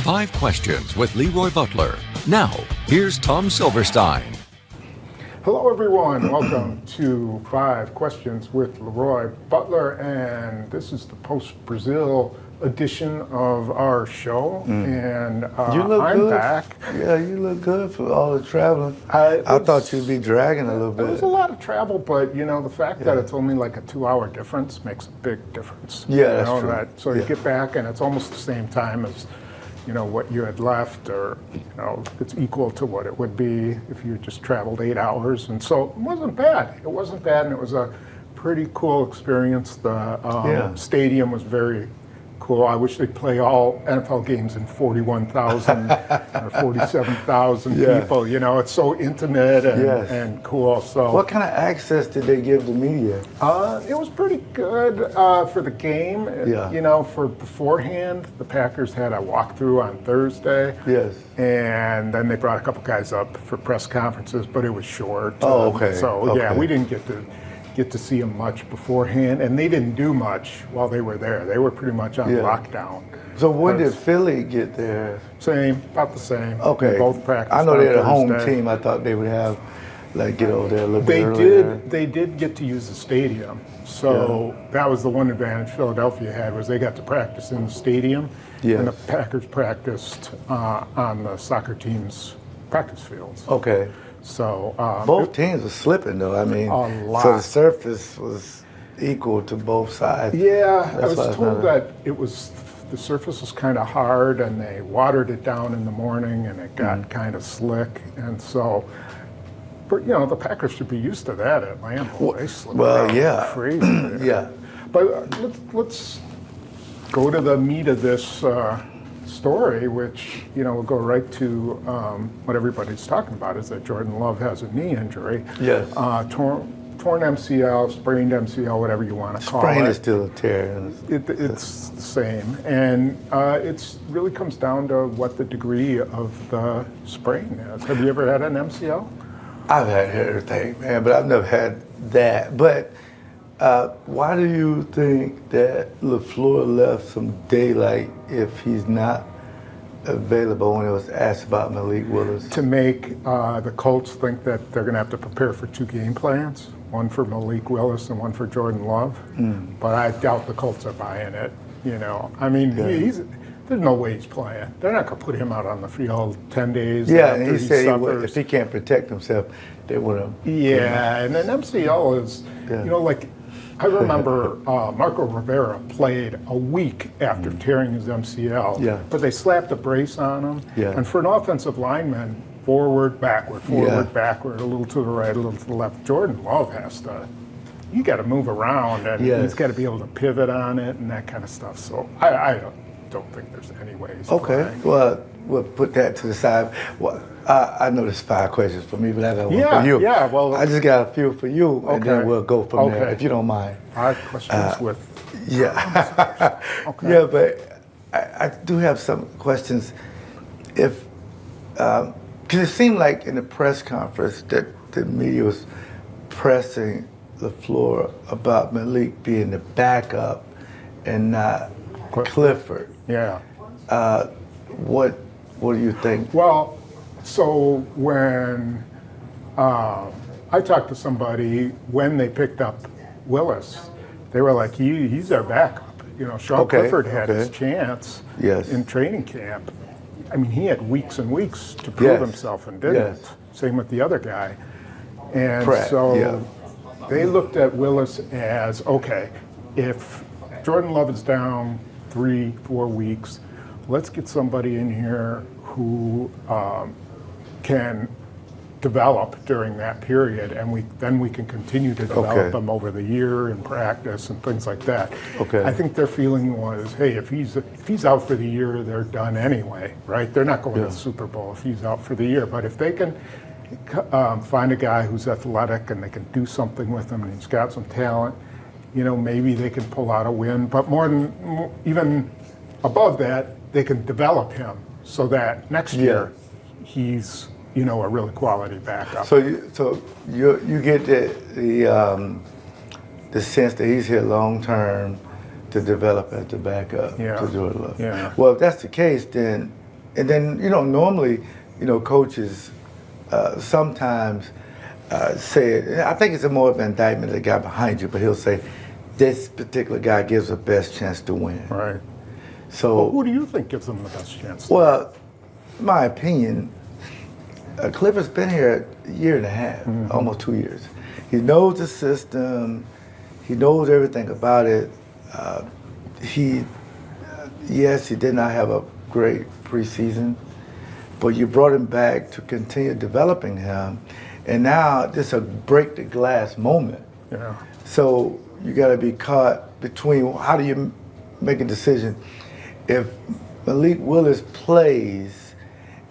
5 Questions with LeRoy Butler. Now, here's Tom Silverstein. Hello, everyone. Welcome to 5 Questions with LeRoy Butler, and this is the post-Brazil edition of our show. And I'm good. back. Yeah, you look good for all the traveling. I thought you'd be dragging a little bit. There was a lot of travel, but the fact that it's only like a 2-hour difference makes a big difference. Yeah, that's true. So you get back, and it's almost the same time as what you had left, or it's equal to what it would be if you just traveled 8 hours. And so it wasn't bad. It wasn't bad, and it was a pretty cool experience. The stadium was very cool. I wish they'd play all NFL games in 41,000 or 47,000 people. It's so intimate and cool. So, what kind of access did they give the media? It was pretty good for the game. For beforehand, the Packers had a walkthrough on Thursday. Yes. And then they brought a couple guys up for press conferences, but it was short. Oh, okay. We didn't get to see them much beforehand, and they didn't do much while they were there. They were pretty much on lockdown. So when did Philly get there? About the same. Okay. They both practiced. I know they're the home Thursday. team. I thought they would have get over there a little bit earlier. They did get to use the stadium. So that was the one advantage Philadelphia had, was they got to practice in the stadium. Yes. And the Packers practiced on the soccer team's practice fields. Okay. So both teams were slipping, though. I mean, a lot. So the surface was equal to both sides. Yeah, I was told that the surface was kind of hard, and they watered it down in the morning, and it got kind of slick, and so. But the Packers should be used to that at Lambeau. They slip around crazy there. Yeah. But let's go to the meat of this story, which will go right to what everybody's talking about, is that Jordan Love has a knee injury. Yes. Torn MCL, sprained MCL, whatever you want to call it. Sprain is still a tear. It's the same, and it really comes down to what the degree of the sprain is. Have you ever had an MCL? I've had everything, man, but I've never had that. But why do you think that LaFleur left some daylight if he's not available when it was asked about Malik Willis? To make the Colts think that they're going to have to prepare for 2 game plans, one for Malik Willis and one for Jordan Love. But I doubt the Colts are buying it. I mean, there's no way he's playing. They're not going to put him out on the field 10 days after and he said suffers. if he can't protect himself, they would have. Yeah, and an MCL is, I remember Marco Rivera played a week after tearing his MCL, but they slapped a brace on him. Yeah. And for an offensive lineman, forward, backward, backward, a little to the right, a little to the left. Jordan Love you got to move around, and he's got to be able to pivot on it and that kind of stuff. So I don't think there's any way he's playing. Well, we'll put that to the side. Well, I know there's 5 questions for me, but I got one for you. Yeah, well, I just got a few for you, and then we'll go from there, if you don't mind. 5 questions with. Yeah. Okay. Yeah, but I do have some questions. Because it seemed like in the press conference that the media was pressing LaFleur about Malik being the backup and not Clifford. Yeah. What do you think? Well, so when I talked to somebody when they picked up Willis, they were like, he's our backup. Sean Clifford had his chance in training camp. I mean, he had weeks and weeks to prove himself and didn't. Same with the other guy. And they looked at Willis as, okay, if Jordan Love is down 3-4 weeks, let's get somebody in here who can develop during that period, and then we can continue to develop them over the year in practice and things like that. I think their feeling was, hey, if he's out for the year, they're done anyway, right? They're not going to the Super Bowl if he's out for the year. But if they can find a guy who's athletic and they can do something with him and he's got some talent, maybe they can pull out a win. But even above that, they can develop him so that next year he's a really quality backup. So you get the sense that he's here long term to develop as the backup to Jordan Love. Yeah. Well, if that's the case, then And then, normally, coaches sometimes say, I think it's more of an indictment of the guy behind you, but he'll say, this particular guy gives the best chance to win. Right. So, Well, who do you think gives them the best chance? well, my opinion, Clifford's been here a year and a half, almost 2 years. He knows the system. He knows everything about it. Yes, he did not have a great preseason, but you brought him back to continue developing him. And now it's a break the glass moment. Yeah. So you got to be caught between, how do you make a decision? If Malik Willis plays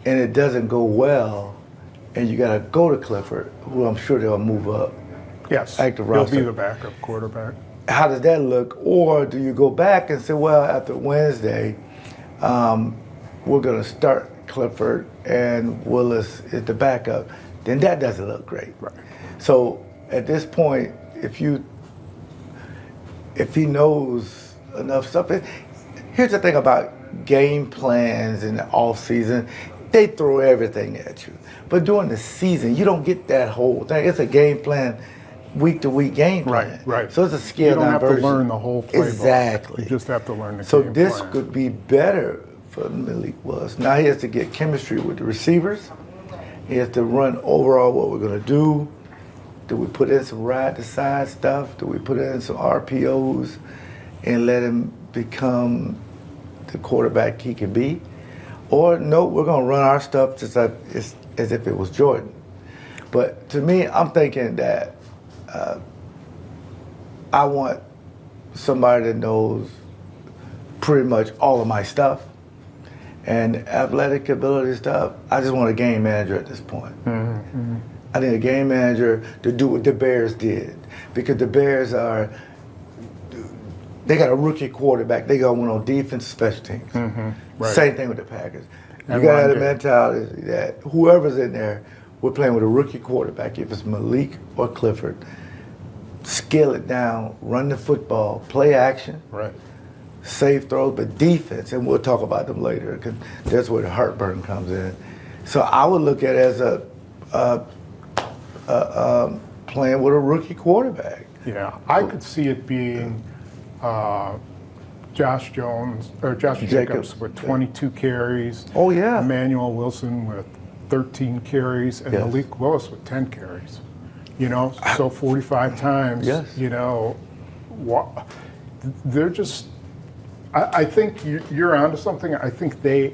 and it doesn't go well, and you got to go to Clifford, who I'm sure they'll move up. Yes. Active He'll roster. be the backup quarterback. How does that look? Or do you go back and say, well, after Wednesday, we're going to start Clifford and Willis is the backup? Then that doesn't look great. Right. So at this point, if he knows enough stuff, here's the thing about game plans in the off season, they throw everything at you. But during the season, you don't get that whole thing. It's a game plan, week to week game plan. Right. So it's a scaled You don't down have version. to learn the whole playbook. Exactly. You just have to learn the So game this plan. could be better for Malik Willis. Now he has to get chemistry with the receivers. He has to run overall what we're going to do. Do we put in some ride to side stuff? Do we put in some RPOs and let him become the quarterback he can be? Or no, we're going to run our stuff just like as if it was Jordan. But to me, I'm thinking that I want somebody that knows pretty much all of my stuff and athletic ability stuff. I just want a game manager at this point. I need a game manager to do what the Bears did, because the Bears they got a rookie quarterback. They got one on defense, special teams. Right. Same thing with the Packers. You And got to run have the game. mentality that whoever's in there, we're playing with a rookie quarterback. If it's Malik or Clifford, scale it down, run the football, play action, Right. safe throws, but defense, and we'll talk about them later, because that's where the heartburn comes in. So I would look at it as playing with a rookie quarterback. Yeah. I could see it being Josh Jacobs Jacobs. with 22 carries. Oh, yeah. Emmanuel Wilson with 13 carries, and Yes. Malik Willis with 10 carries. So 45 times. Yes. They're just. I think you're onto something. I think they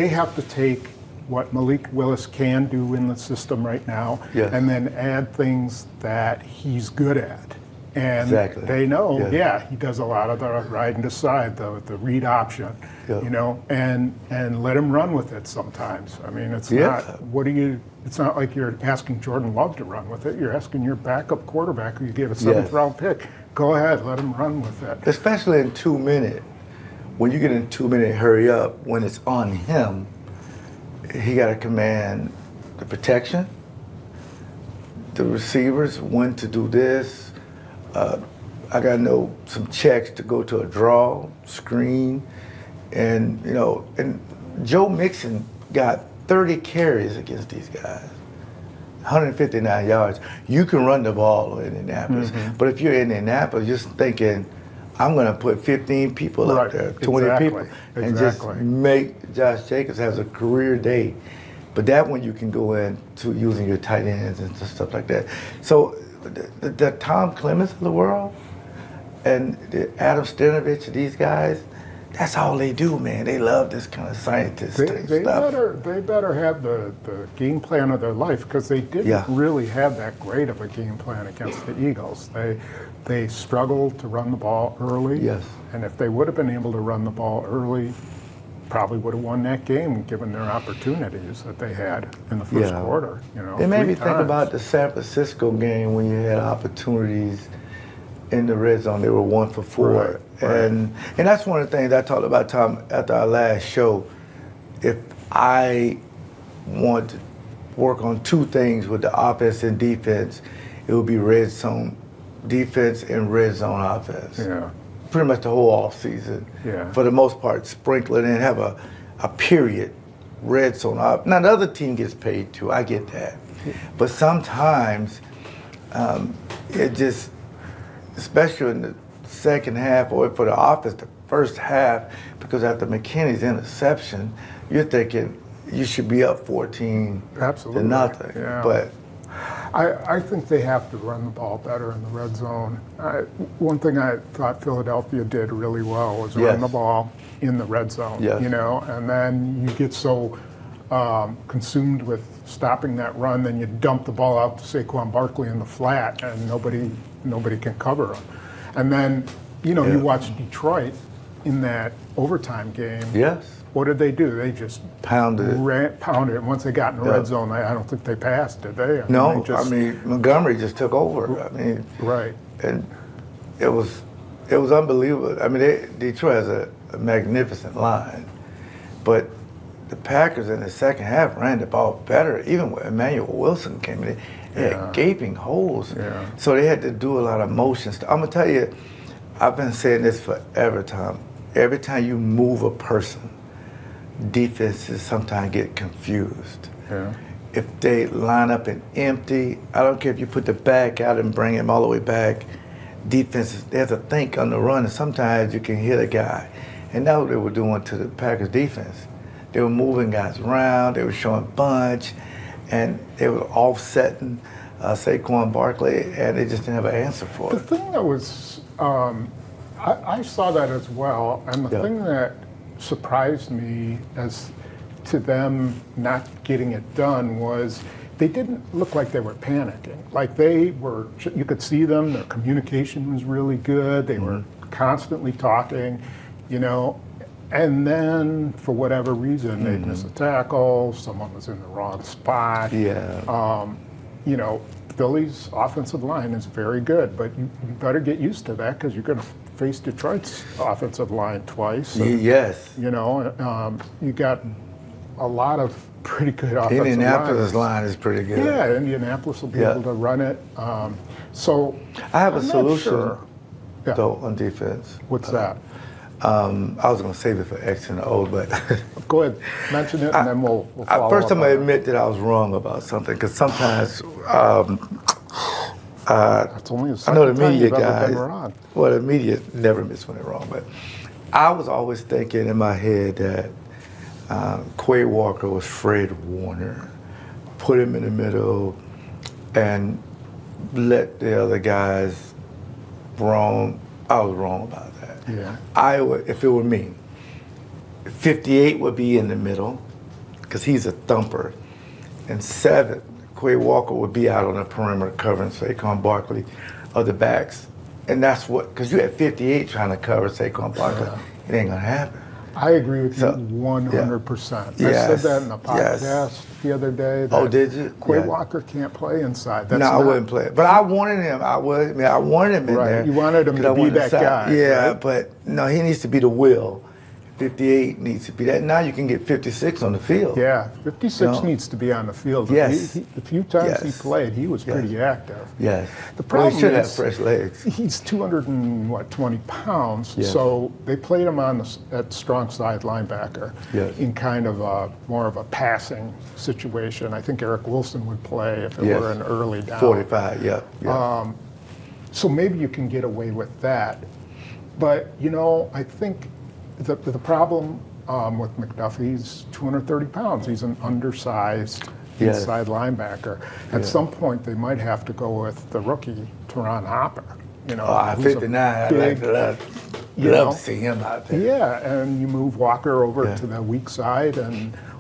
have to take what Malik Willis can do in the system right now, Yes. and then add things that he's good at. And Exactly. they know, Yes. he does a lot of the riding to side, the read option, Yeah. and let him run with it sometimes. I mean, it's Yeah. it's not like you're asking Jordan Love to run with it. You're asking your backup quarterback who you gave a seventh round pick, go ahead, let him run with it. Especially in 2 minute, when you get in 2 minute hurry up, when it's on him, he got to command the protection, the receivers, when to do this. I got to know some checks to go to a draw, screen, and and Joe Mixon got 30 carries against these guys, 159 yards. You can run the ball in Indianapolis, but if you're in Indianapolis, just thinking, I'm going to put 15 people Right, up there, 20 exactly, people, and exactly. just make Josh Jacobs have a career day. But that one you can go into using your tight ends and stuff like that. So the Tom Clements of the world and the Adam Sternovich, these guys, that's all they do, man. They love this kind of scientist They stuff. better have the game plan of their life, because they didn't Yeah. really have that great of a game plan against the Eagles. They struggled to run the ball early. Yes. And if they would have been able to run the ball early, probably would have won that game given their opportunities that they had in the first Yeah. quarter. It made 3 me think times. about the San Francisco game when you had opportunities in the red zone. They were 1 for 4. Right, right. And that's one of the things I talked about, Tom, after our last show. If I want to work on 2 things with the offense and defense, it would be red zone defense and red zone offense. Yeah. Pretty much the whole off season. Yeah. For the most part, sprinkle it in, have a period red zone. Now the other team gets paid too. I get that, but sometimes it just, especially in the second half or for the offense, the first half, because after McKinney's interception, you're thinking you should be up 14 Absolutely. to nothing. Yeah. But I think they have to run the ball better in the red zone. One thing I thought Philadelphia did really well was run the ball in the red zone, Yes. you know, and then you get so consumed with stopping that run, then you dump the ball out to Saquon Barkley in the flat, and nobody can cover him. And then, you know, you watch Detroit in that overtime game. yes, What did they do? They just pounded it. pounded it. And once they got in the red zone, I don't think they passed, did they? No, they just, I mean Montgomery just took over. I mean, right. and it was unbelievable. I mean, Detroit has a magnificent line, but the Packers in the second half ran the ball better. Even when Emmanuel Wilson came in, they had gaping holes. Yeah. So they had to do a lot of motion stuff. I'm gonna tell you, I've been saying this forever, Tom. Every time you move a person, defenses sometimes get confused. Yeah. If they line up and empty, I don't care if you put the back out and bring him all the way back, defenses, they have to think on the run, and sometimes you can hit a guy. And that's what they were doing to the Packers defense. They were moving guys around, they were showing bunch, and they were offsetting Saquon Barkley, and they just didn't have an answer for The it. thing that was, I saw that as well, and the thing that surprised me as to them not getting it done was they didn't look like they were panicking. Like they were, you could see them, their communication was really good, they were constantly talking, you know, and then for whatever reason they'd miss a tackle, someone was in the wrong spot. You know, Philly's offensive line is very good, but you better get used to that because you're going to face Detroit's offensive line twice. And, Yes. you know, you got a lot of pretty good offensive Indianapolis lines. line is pretty good. Yeah, Indianapolis will be able to run it. So I have a I'm not solution, sure. Yeah. though, on defense. What's that? I was going to save it for X and O, but Go ahead, mention it, and then we'll follow first up I'm on going it. to admit that I was wrong about something, because sometimes That's only the I know second the time media you've ever guys. been wrong. Well, the media never admits when they're wrong, but I was always thinking in my head that Quay Walker was Fred Warner. Put him in the middle and let the other guys roam. I was wrong about that. Yeah. I would, if it were me, 58 would be in the middle because he's a thumper, and 7, Quay Walker would be out on the perimeter covering Saquon Barkley of the backs. And that's what, because you had 58 trying to cover Saquon Barkley. It ain't going to happen. I agree with So, you 100%. I Yes, said that in a yes. podcast the other day. Oh, that did you? Quay Yeah. Walker can't play inside. That's No, I not- wouldn't play it. But I wanted him. I wanted him in Right, there. you wanted him 'cause to I be wanted that the guy, size. Yeah, right? but no, he needs to be the will. 58 needs to be that. Now you can get 56 on the field. Yeah, 56 No. needs to be on the field. Yes. The few times he Yes. played, he was pretty active. Yes. The Well, he problem should have is fresh legs. he's 220 pounds, Yes. so they played him on at strong side linebacker Yes. in kind of more of a passing situation. I think Eric Wilson would play if it Yes. were an early down. 45, yeah. So maybe you can get away with that. But, you know, I think the problem with McDuffie, he's 230 pounds. He's an undersized Yes. inside linebacker. At some point, they might have to go with the rookie, Teron Hopper. You know, who's a 59, I'd like to you love know, to see him out there. Yeah, and you move Walker over Yeah. to the weak side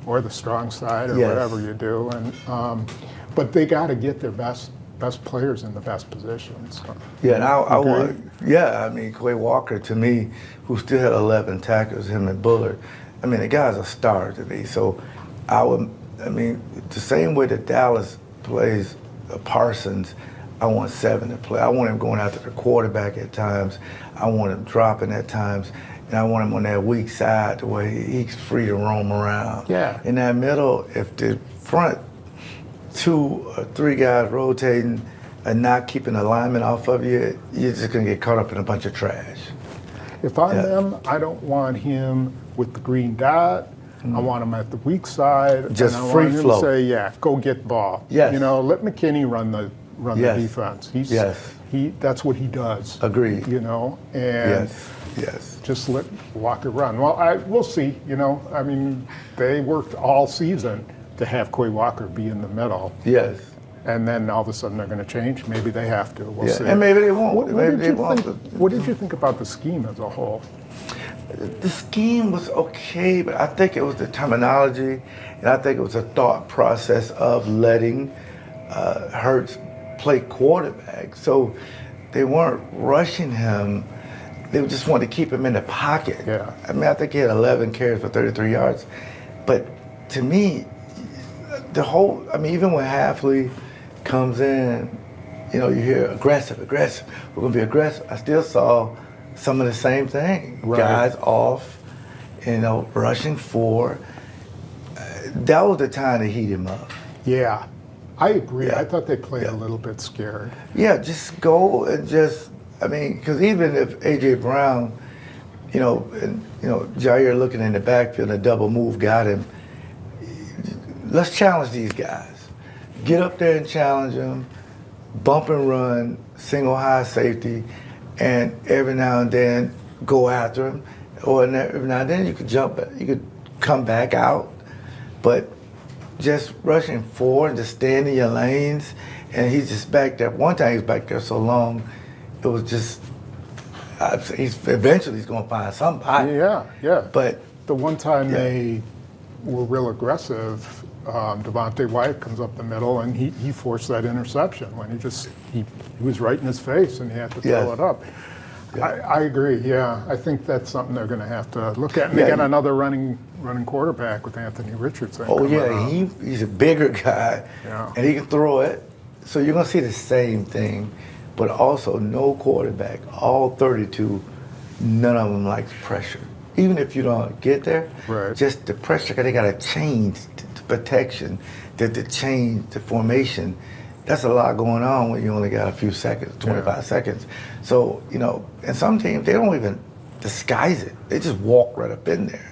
or the strong side or Yes. whatever you do. And but they got to get their best players in the best positions. Yeah, and I Agree? want. Yeah, I mean, Quay Walker to me, who still had 11 tackles, him and Bullard. I mean, the guy's a star to me. So I mean, the same way that Dallas plays Parsons, I want 7 to play. I want him going after the quarterback at times. I want him dropping at times. And I want him on that weak side the way he's free to roam around. Yeah. In that middle, if the front 2 or 3 guys rotating and not keeping alignment off of you, you're just going to get caught up in a bunch of trash. If I'm Yeah. them, I don't want him with the green dot. I want him at the weak side. Just and I free want him flow. to say, yeah, go get ball. Yes. You know, let McKinney run the Yes. defense. Yes. That's what he does. Agreed. You know, and Yes. just let Walker run. Well, we'll see. You know, I mean, they worked all season to have Quay Walker be in the middle. Yes. And then all of a sudden they're going to change. Maybe they have to. We'll see. And maybe they won't. What did you think about the scheme as a whole? The scheme was okay, but I think it was the terminology, and I think it was a thought process of letting Hurts play quarterback. So they weren't rushing him. They just wanted to keep him in the pocket. Yeah. I mean, I think he had 11 carries for 33 yards. But to me, even when Halfley comes in, you know, you hear aggressive. We're going to be aggressive. I still saw some of the same thing. Right. Guys off, you know, rushing for. That was the time to heat him up. Yeah, I agree. Yeah. I thought they played a little bit scared. Yeah, just go and because even if A.J. Brown, Jair looking in the backfield, a double move got him, let's challenge these guys. Get up there and challenge them, bump and run, single high safety, and every now and then go after him. Or every now and then you could come back out. But just rushing forward, just staying in your lanes, and he's just back there. One time he was back there so long, it was just, eventually he's going to find somebody. Yeah. But the one time they were real aggressive, Devontae Wyatt comes up the middle, and he forced that interception when he was right in his face, and he had to throw it up. Yeah. I agree. Yeah, I think that's something they're going to have to look at. And they got another running quarterback with Anthony Richardson. Oh yeah, he's a bigger guy, and he can throw it. So you're going to see the same thing, but also no quarterback. All 32, none of them likes pressure. Even if you don't get there, just the pressure. They got to change the protection, to change the formation. That's a lot going on when you only got a few seconds, 25 seconds. So, and some teams, they don't even disguise it. They just walk right up in there.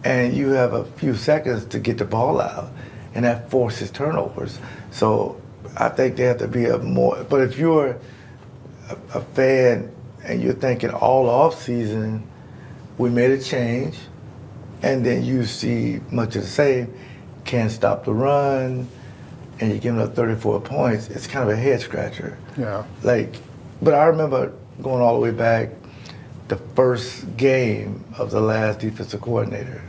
And you have a few seconds to get the ball out, and that forces turnovers. So I think they have to be but if you're a fan and you're thinking all off season, we made a change, and then you see much of the same, can't stop the run, and you're giving up 34 points, it's kind of a head scratcher. Yeah. But I remember going all the way back, the first game of the last defensive coordinator,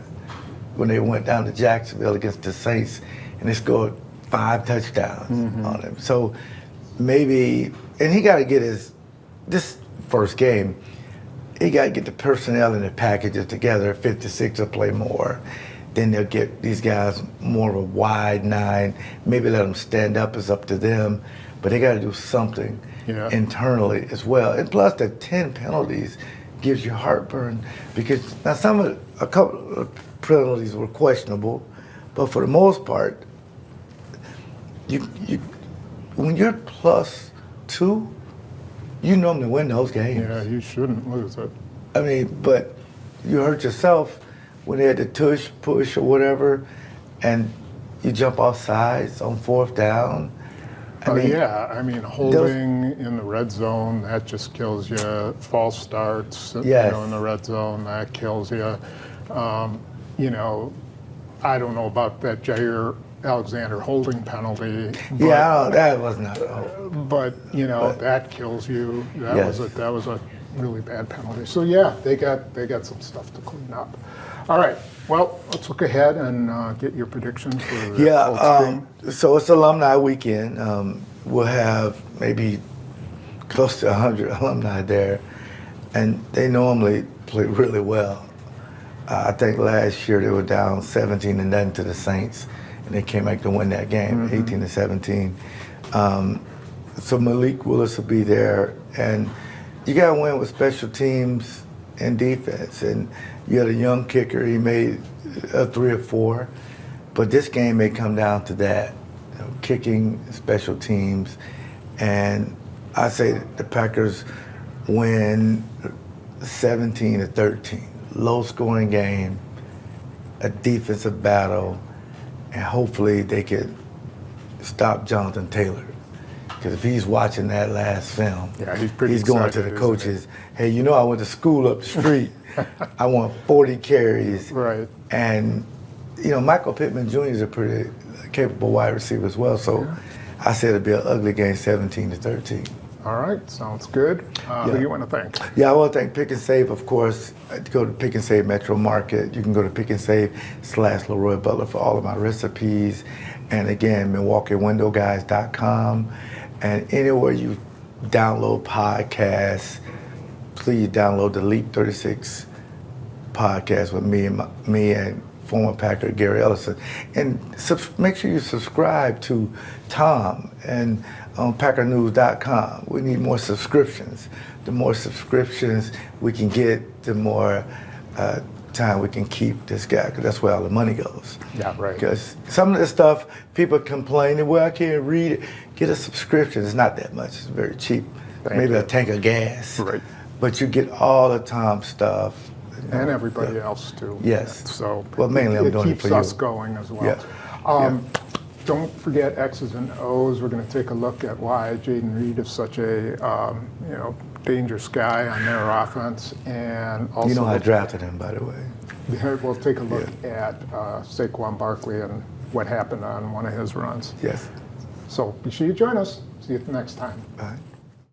when they went down to Jacksonville against the Saints, and they scored 5 touchdowns on him. So maybe, and he got to get this first game, he got to get the personnel and the packages together, 56 will play more. Then they'll get these guys more of a wide 9. Maybe let them stand up, it's up to them. But they got to do something internally as well. And plus the 10 penalties gives you heartburn, because now a couple of penalties were questionable, but for the most part, you when you're +2, you normally win those games. Yeah, you shouldn't lose it. I mean, but you hurt yourself when they had to push or whatever, and you jump off sides on 4th down. Holding in the red zone, that just kills you. False starts, in the red zone, that kills you. I don't know about that Jair Alexander holding penalty. But, that was not. But that kills you. That was a really bad penalty. So they got some stuff to clean up. All right. Well, let's look ahead and get your predictions for the Colts game. So it's Alumni Weekend. We'll have maybe close to 100 alumni there, and they normally play really well. I think last year they were down 17-0 to the Saints, and they came back to win that game, 18-17. So Malik Willis will be there, and you got to win with special teams and defense. And you had a young kicker; he made 3 or 4. But this game may come down to that, kicking, special teams, and I say the Packers win 17-13. Low-scoring game, a defensive battle, and hopefully they could stop Jonathan Taylor. Because if he's watching that last film, yeah, he's going to excited, the coaches, hey, you know I went to school up the street. I want 40 carries. Right. And, you know, Michael Pittman Jr. is a pretty capable wide receiver as well. So I said it'd be an ugly game, 17-13. All right, sounds good. Who do you want to thank? Yeah, I want to thank Pick and Save, of course. Go to Pick and Save Metro Market. You can go to Pick and Save/LeRoy Butler for all of my recipes. And again, MilwaukeeWindowGuys.com. And anywhere you download podcasts, please download the Leap 36 podcast with me and former Packer Gary Ellison. And make sure you subscribe to Tom and on PackerNews.com. We need more subscriptions. The more subscriptions we can get, the more time we can keep this guy, because that's where all the money goes. Yeah, right. Because some of the stuff, people complaining, well, I can't read it. Get a subscription. It's not that much. It's very cheap. Maybe a tank of gas. Right. But you get all the Tom stuff. And everybody else too. Yes. So well, mainly I'm doing it for you. It keeps us going as well. Yeah. Don't forget X's and O's. We're going to take a look at why Jaden Reed is such a dangerous guy on their offense, and also you know I drafted him, by the way. We'll take a look at Saquon Barkley and what happened on one of his runs. Yes. So be sure you join us. See you next time. Bye.